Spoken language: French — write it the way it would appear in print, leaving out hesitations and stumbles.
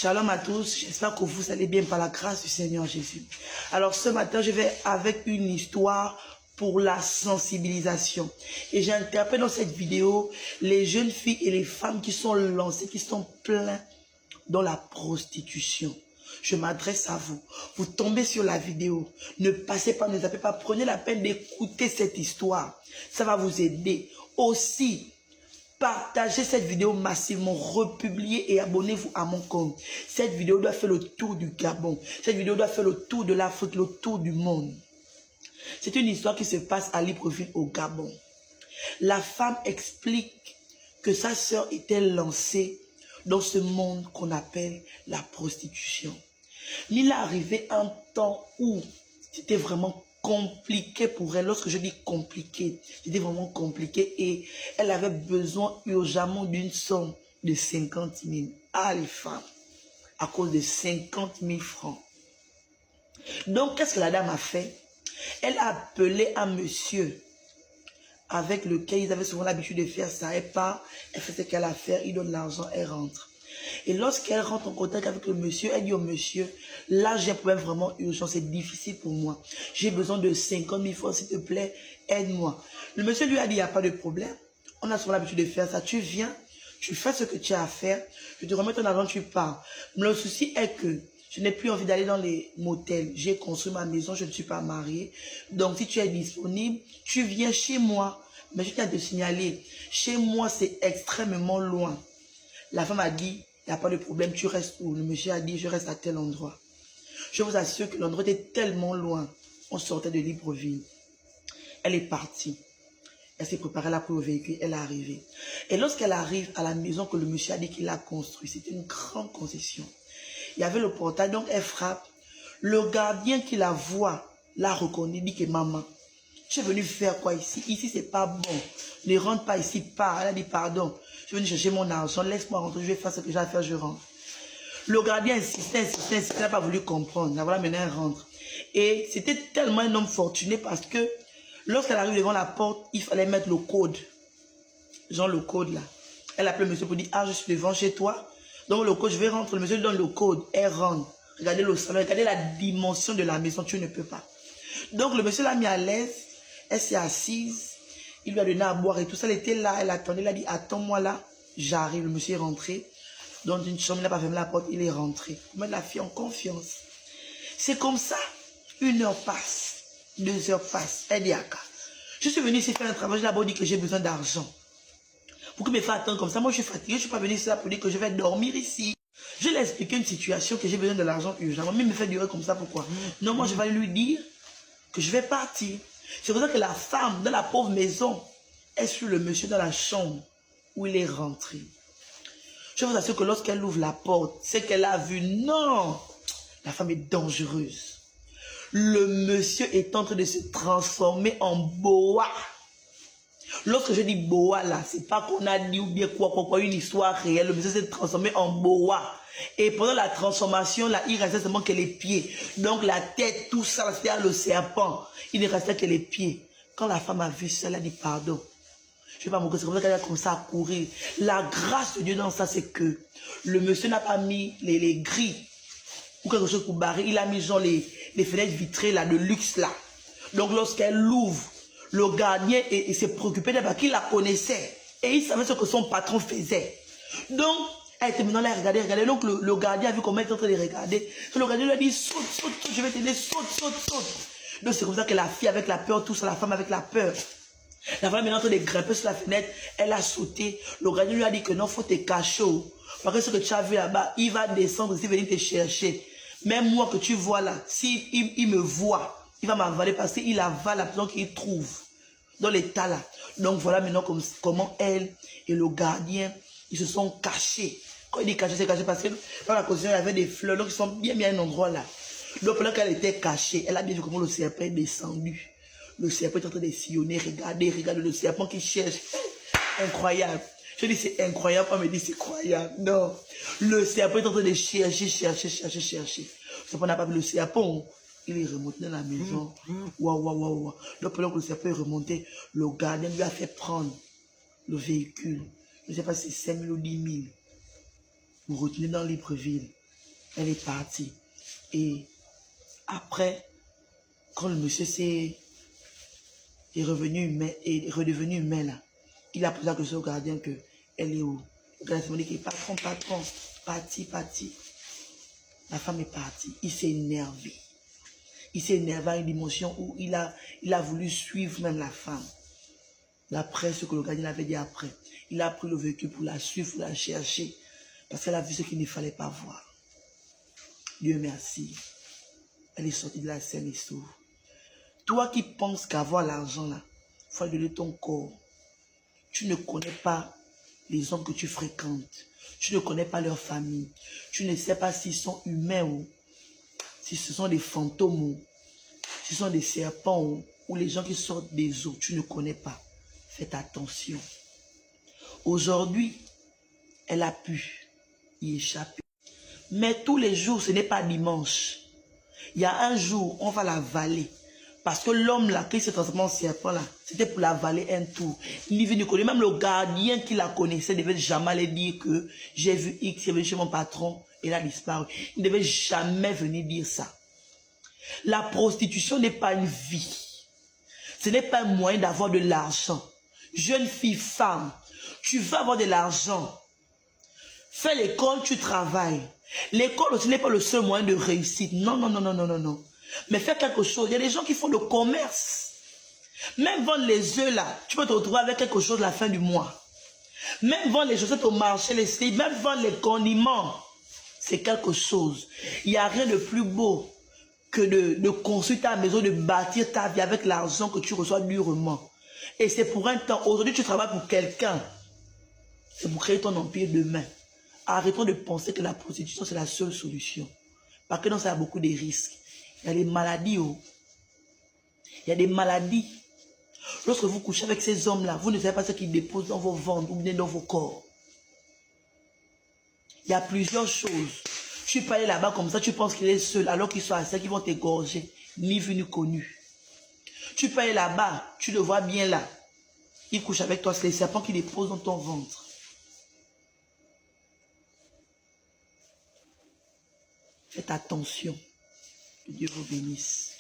Shalom à tous, j'espère que vous allez bien par la grâce du Seigneur Jésus. Alors ce matin, je vais avec une histoire pour la sensibilisation. Et j'interpelle dans cette vidéo les jeunes filles et les femmes qui sont lancées, qui sont pleines dans la prostitution. Je m'adresse à vous. Vous tombez sur la vidéo. Ne passez pas, ne zappez pas. Prenez la peine d'écouter cette histoire. Ça va vous aider. Aussi, partagez cette vidéo massivement, republiez et abonnez-vous à mon compte. Cette vidéo doit faire le tour du Gabon. Cette vidéo doit faire le tour de l'Afrique, le tour du monde. C'est une histoire qui se passe à Libreville au Gabon. La femme explique que sa sœur était lancée dans ce monde qu'on appelle la prostitution. Mais il est arrivé un temps où c'était vraiment compliqué pour elle. Lorsque je dis compliqué, c'était vraiment compliqué et elle avait besoin urgemment d'une somme de 50 000. Ah, les femmes, à cause de 50 000 francs. Donc, qu'est-ce que la dame a fait? Elle a appelé un monsieur avec lequel ils avaient souvent l'habitude de faire ça. Elle part, elle fait ce qu'elle a à faire, il donne l'argent, elle rentre. Et lorsqu'elle rentre en contact avec le monsieur, elle dit au monsieur, là j'ai un problème vraiment urgent, c'est difficile pour moi. J'ai besoin de 50 000 francs, s'il te plaît, aide-moi. Le monsieur lui a dit, il n'y a pas de problème. On a souvent l'habitude de faire ça. Tu viens, tu fais ce que tu as à faire, je te remets ton argent, tu pars. Mais le souci est que je n'ai plus envie d'aller dans les motels. J'ai construit ma maison, je ne suis pas mariée. Donc si tu es disponible, tu viens chez moi. Mais je tiens à te signaler, chez moi c'est extrêmement loin. La femme a dit, il n'y a pas de problème, tu restes où? Le monsieur a dit, je reste à tel endroit. Je vous assure que l'endroit était tellement loin. On sortait de Libreville. Elle est partie. Elle s'est préparée là pour le véhicule, elle est arrivée. Et lorsqu'elle arrive à la maison que le monsieur a dit qu'il a construite, c'était une grande concession. Il y avait le portail, donc elle frappe. Le gardien qui la voit, la reconnaît, dit que maman, tu es venu faire quoi ici? Ici, c'est pas bon. Ne rentre pas ici, pars. Elle a dit pardon. Je suis venu chercher mon argent, laisse-moi rentrer, je vais faire ce que j'ai à faire, je rentre. Le gardien insistait, il n'a pas voulu comprendre. La voilà, maintenant elle rentre. Et c'était tellement un homme fortuné parce que lorsqu'elle arrive devant la porte, il fallait mettre le code. Genre le code là. Elle appelle le monsieur pour dire, ah, je suis devant chez toi. Donc le code, je vais rentrer. Le monsieur lui donne le code. Elle rentre. Regardez le salon, regardez la dimension de la maison, tu ne peux pas. Donc le monsieur l'a mis à l'aise. Elle s'est assise. Il lui a donné à boire et tout ça. Elle était là, elle attendait. Elle a dit, attends-moi là. J'arrive. Le monsieur est rentré dans une chambre. Il n'a pas fermé la porte. Il est rentré. Pour mettre la fille en confiance. C'est comme ça. 1 heure passe. 2 heures passent. Elle dit, Aka, je suis venue ici faire un travail. J'ai d'abord dit que j'ai besoin d'argent. Pourquoi me faire attendre comme ça? Moi, je suis fatiguée. Je ne suis pas venue ici pour dire que je vais dormir ici. Je lui ai expliqué une situation que j'ai besoin de l'argent urgemment. Mais il me fait durer comme ça. Pourquoi? Non, moi, je vais lui dire que je vais partir. C'est pour ça que la femme, dans la pauvre maison, est sur le monsieur dans la chambre où il est rentré. Je vous assure que lorsqu'elle ouvre la porte, c'est qu'elle a vu. Non! La femme est dangereuse. Le monsieur est en train de se transformer en boa. Lorsque je dis boa là, c'est pas qu'on a dit ou bien quoi, une histoire réelle. Le monsieur s'est transformé en boa. Et pendant la transformation, là, il restait seulement que les pieds. Donc la tête, tout ça, c'était le serpent. Il ne restait que les pieds. Quand la femme a vu ça, elle a dit pardon. Je ne vais pas me c'est comme ça qu'elle a commencé à courir. La grâce de Dieu dans ça, c'est que le monsieur n'a pas mis les grilles ou quelque chose pour barrer. Il a mis genre les fenêtres vitrées là, de luxe là. Donc lorsqu'elle l'ouvre, le gardien s'est préoccupé d'elle parce qu'il la connaissait. Et il savait ce que son patron faisait. Donc, elle était maintenant là à regarder. Donc le gardien a vu comment elle était en train de regarder. Le gardien lui a dit, saute, je vais t'aider, saute. Donc c'est comme ça que la fille avec la peur, tout ça, la femme avec la peur. La femme est en train de grimper sur la fenêtre, elle a sauté. Le gardien lui a dit que non, il faut te cacher. Parce que ce que tu as vu là-bas, il va descendre ici, venir te chercher. Même moi que tu vois là, s'il me voit, il va m'avaler parce qu'il avale la personne qu'il trouve dans l'état là. Donc voilà maintenant comment elle et le gardien, ils se sont cachés. Quand il dit caché, c'est caché parce que dans la position, il y avait des fleurs, donc ils sont bien à un endroit là. Donc pendant qu'elle était cachée, elle a bien vu comment le serpent est descendu. Le serpent est en train de sillonner, regardez le serpent qui cherche. Incroyable. Je dis c'est incroyable, on me dit c'est croyable. Non. Le serpent est en train de chercher. Le serpent n'a pas vu le serpent. Il est remonté dans la maison. Waouh. Donc pendant que le serpent est remonté, le gardien lui a fait prendre le véhicule. Je ne sais pas si c'est 5 000 ou 10 000. Vous retenez dans Libreville. Elle est partie. Et après, quand le monsieur est redevenu humain là, il a posé la question au gardien que elle est où? Le gardien m'a dit, patron, parti. La femme est partie. Il s'est énervé. Il s'est énervé à une dimension où il a voulu suivre même la femme. D'après ce que le gardien avait dit après. Il a pris le véhicule pour la suivre, pour la chercher. Parce qu'elle a vu ce qu'il ne fallait pas voir. Dieu merci. Elle est sortie de la scène et sauve. Toi qui penses qu'avoir l'argent là, il faut donner ton corps. Tu ne connais pas les hommes que tu fréquentes. Tu ne connais pas leur famille. Tu ne sais pas s'ils sont humains ou si ce sont des fantômes ou si ce sont des serpents ou les gens qui sortent des eaux. Tu ne connais pas. Faites attention. Aujourd'hui, elle a pu y échapper. Mais tous les jours, ce n'est pas dimanche. Il y a un jour, on va la valer. Parce que l'homme là, qui s'est transformé en serpent là, c'était pour la valer un tour. Il est venu connaître. Même le gardien qui la connaissait ne devait jamais aller dire que j'ai vu X, il est venu chez mon patron et il a disparu. Il ne devait jamais venir dire ça. La prostitution n'est pas une vie. Ce n'est pas un moyen d'avoir de l'argent. Jeune fille, femme, tu veux avoir de l'argent. Fais l'école, tu travailles. L'école aussi n'est pas le seul moyen de réussite. Non. Mais fais quelque chose. Il y a des gens qui font le commerce. Même vendre les œufs là, tu peux te retrouver avec quelque chose à la fin du mois. Même vendre les chaussettes au marché, même vendre les condiments, c'est quelque chose. Il n'y a rien de plus beau que de construire ta maison, de bâtir ta vie avec l'argent que tu reçois durement. Et c'est pour un temps. Aujourd'hui, tu travailles pour quelqu'un. C'est pour créer ton empire demain. Arrêtons de penser que la prostitution, c'est la seule solution. Parce que dans ça, il y a beaucoup de risques. Il y a des maladies. Il y a des maladies. Lorsque vous couchez avec ces hommes-là, vous ne savez pas ce qu'ils déposent dans vos ventres ou bien dans vos corps. Il y a plusieurs choses. Tu peux aller là-bas comme ça, tu penses qu'il est seul, alors qu'ils sont assis, qu'ils vont t'égorger. Ni vu ni connu. Tu peux aller là-bas, tu le vois bien là. Il couche avec toi, c'est les serpents qui déposent dans ton ventre. Faites attention. Que Dieu vous bénisse.